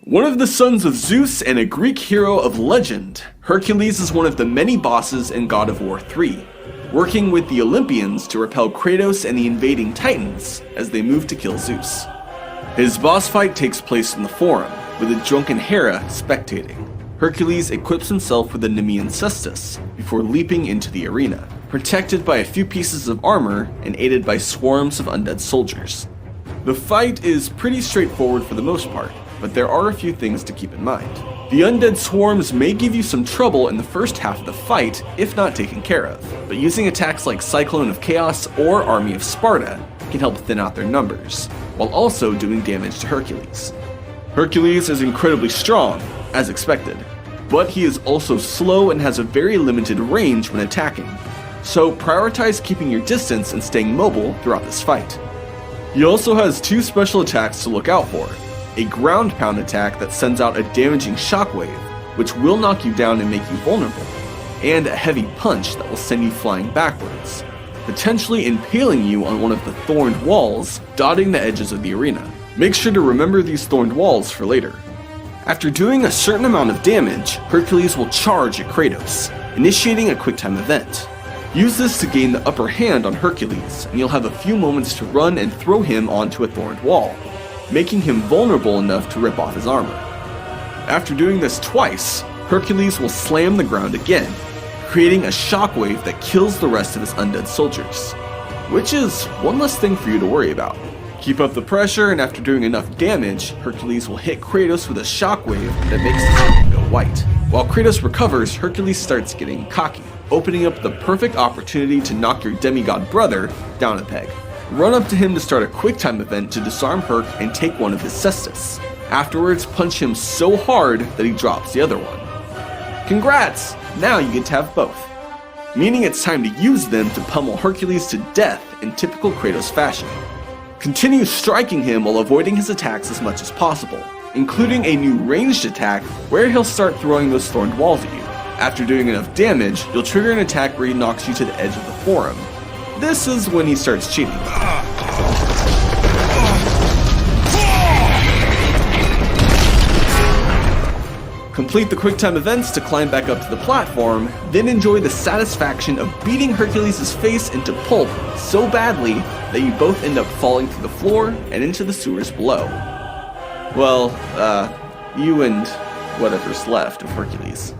One of the sons of Zeus and a Greek hero of legend, Hercules is one of the many bosses in God of War 3, working with the Olympians to repel Kratos and the invading Titans as they move to kill Zeus. His boss fight takes place in the Forum, with a drunken Hera spectating. Hercules equips himself with a Nemean cestus before leaping into the arena, protected by a few pieces of armor and aided by swarms of undead soldiers. The fight is pretty straightforward for the most part, but there are a few things to keep in mind. The undead swarms may give you some trouble in the first half of the fight if not taken care of, but using attacks like Cyclone of Chaos or Army of Sparta can help thin out their numbers, while also doing damage to Hercules. Hercules is incredibly strong, as expected, but he is also slow and has a very limited range when attacking, so prioritize keeping your distance and staying mobile throughout this fight. He also has two special attacks to look out for. A ground pound attack that sends out a damaging shockwave, which will knock you down and make you vulnerable, and a heavy punch that will send you flying backwards, potentially impaling you on one of the thorned walls dotting the edges of the arena. Make sure to remember these thorned walls for later. After doing a certain amount of damage, Hercules will charge at Kratos, initiating a QuickTime event. Use this to gain the upper hand on Hercules, and you'll have a few moments to run and throw him onto a thorned wall, making him vulnerable enough to rip off his armor. After doing this twice, Hercules will slam the ground again, creating a shockwave that kills the rest of his undead soldiers, which is one less thing for you to worry about. Keep up the pressure, and after doing enough damage, Hercules will hit Kratos with a shockwave that makes his armor go white. While Kratos recovers, Hercules starts getting cocky, opening up the perfect opportunity to knock your demigod brother down a peg. Run up to him to start a QuickTime event to disarm Herc and take one of his cestus. Afterwards, punch him so hard that he drops the other one. Congrats! Now you get to have both. Meaning it's time to use them to pummel Hercules to death in typical Kratos fashion. Continue striking him while avoiding his attacks as much as possible, including a new ranged attack where he'll start throwing those thorned walls at you. After doing enough damage, you'll trigger an attack where he knocks you to the edge of the Forum. This is when he starts cheating. Complete the QuickTime events to climb back up to the platform, then enjoy the satisfaction of beating Hercules' face into pulp so badly that you both end up falling through the floor and into the sewers below. Well, you and whatever's left of Hercules.